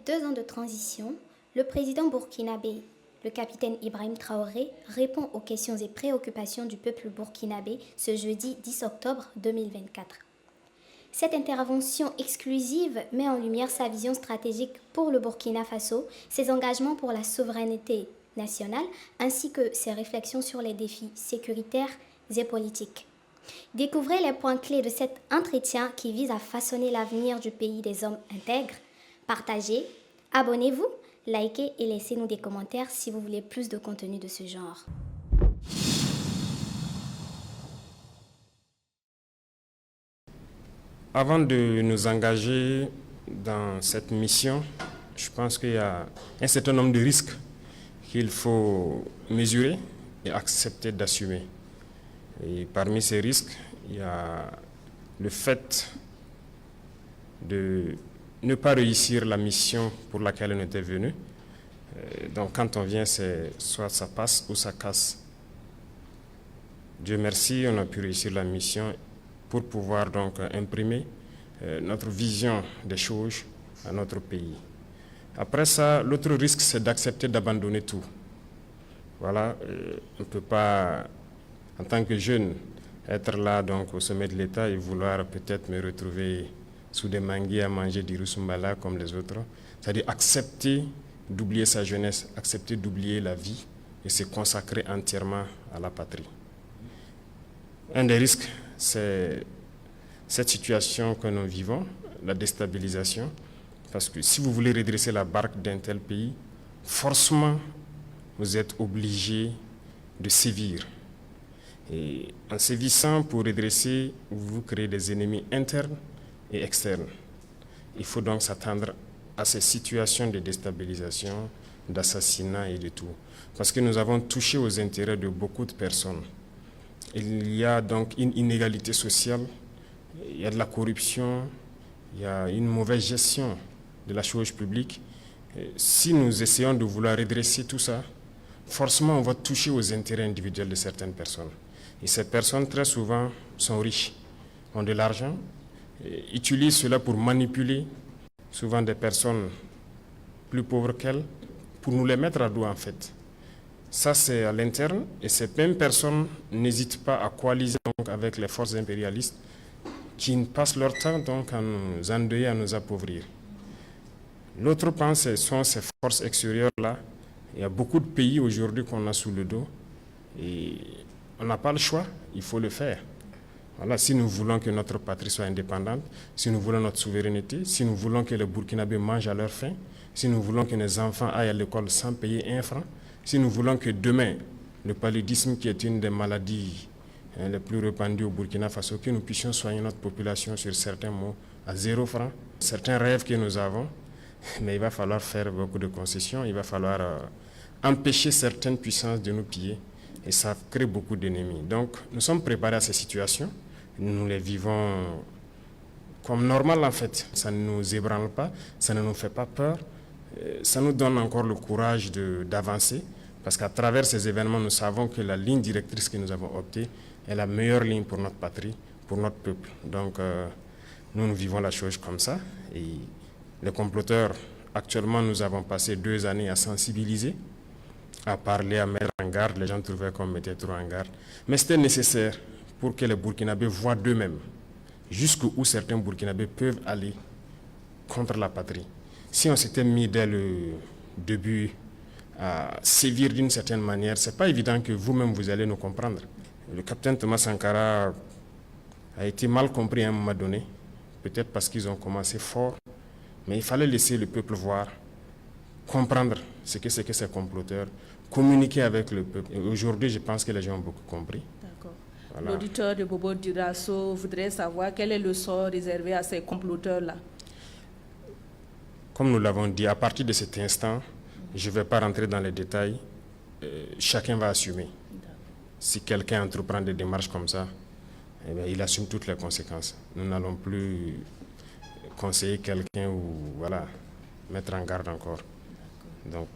2 ans de transition, le président burkinabé, le capitaine Ibrahim Traoré, répond aux questions et préoccupations du peuple burkinabé ce jeudi 10 octobre 2024. Cette intervention exclusive met en lumière sa vision stratégique pour le Burkina Faso, ses engagements pour la souveraineté nationale, ainsi que ses réflexions sur les défis sécuritaires et politiques. Découvrez les points clés de cet entretien qui vise à façonner l'avenir du pays des hommes intègres. Partagez, abonnez-vous, likez et laissez-nous des commentaires si vous voulez plus de contenu de ce genre. Avant de nous engager dans cette mission, je pense qu'il y a un certain nombre de risques qu'il faut mesurer et accepter d'assumer. Et parmi ces risques, il y a le fait de ne pas réussir la mission pour laquelle on était venu. Donc quand on vient, c'est soit ça passe ou ça casse. Dieu merci, on a pu réussir la mission pour pouvoir donc imprimer notre vision des choses à notre pays. Après ça, l'autre risque, c'est d'accepter d'abandonner tout. Voilà, on ne peut pas, en tant que jeune, être là donc au sommet de l'État et vouloir peut-être me retrouver sous des manguiers à manger du rusumbala comme les autres. C'est-à-dire accepter d'oublier sa jeunesse, accepter d'oublier la vie et se consacrer entièrement à la patrie. Un des risques, c'est cette situation que nous vivons, la déstabilisation, parce que si vous voulez redresser la barque d'un tel pays, forcément, vous êtes obligé de sévir. Et en sévissant pour redresser, vous créez des ennemis internes et externes. Il faut donc s'attendre à ces situations de déstabilisation, d'assassinat et de tout. Parce que nous avons touché aux intérêts de beaucoup de personnes. Il y a donc une inégalité sociale, il y a de la corruption, il y a une mauvaise gestion de la chose publique. Et si nous essayons de vouloir redresser tout ça, forcément on va toucher aux intérêts individuels de certaines personnes. Et ces personnes très souvent sont riches, ont de l'argent, utilisent cela pour manipuler souvent des personnes plus pauvres qu'elles, pour nous les mettre à dos en fait. Ça, c'est à l'interne, et ces mêmes personnes n'hésitent pas à coaliser donc, avec les forces impérialistes qui passent leur temps donc, à nous endeuiller, à nous appauvrir. L'autre pan, ce sont ces forces extérieures-là. Il y a beaucoup de pays aujourd'hui qu'on a sous le dos, et on n'a pas le choix, il faut le faire. Voilà, si nous voulons que notre patrie soit indépendante, si nous voulons notre souveraineté, si nous voulons que les Burkinabés mangent à leur faim, si nous voulons que nos enfants aillent à l'école sans payer un franc, si nous voulons que demain, le paludisme qui est une des maladies les plus répandues au Burkina Faso, que nous puissions soigner notre population sur certains mots à 0 franc, certains rêves que nous avons, mais il va falloir faire beaucoup de concessions, il va falloir empêcher certaines puissances de nous piller et ça crée beaucoup d'ennemis. Donc nous sommes préparés à ces situations, nous les vivons comme normal en fait, ça ne nous ébranle pas, ça ne nous fait pas peur. Ça nous donne encore le courage d'avancer, parce qu'à travers ces événements, nous savons que la ligne directrice que nous avons optée est la meilleure ligne pour notre patrie, pour notre peuple. Donc, nous vivons la chose comme ça. Et les comploteurs, actuellement, nous avons passé 2 années à sensibiliser, à parler, à mettre en garde. Les gens trouvaient qu'on mettait trop en garde. Mais c'était nécessaire pour que les Burkinabés voient d'eux-mêmes jusqu'où certains Burkinabés peuvent aller contre la patrie. Si on s'était mis dès le début à sévir d'une certaine manière, ce n'est pas évident que vous-même vous allez nous comprendre. Le capitaine Thomas Sankara a été mal compris à un moment donné, peut-être parce qu'ils ont commencé fort, mais il fallait laisser le peuple voir, comprendre ce que c'est que ces comploteurs, communiquer avec le peuple. Et aujourd'hui, je pense que les gens ont beaucoup compris. D'accord. Voilà. L'auditeur de Bobo Dioulasso voudrait savoir quel est le sort réservé à ces comploteurs-là. Comme nous l'avons dit, à partir de cet instant, je ne vais pas rentrer dans les détails, chacun va assumer. Si quelqu'un entreprend des démarches comme ça, eh bien, il assume toutes les conséquences. Nous n'allons plus conseiller quelqu'un ou voilà, mettre en garde encore. Donc,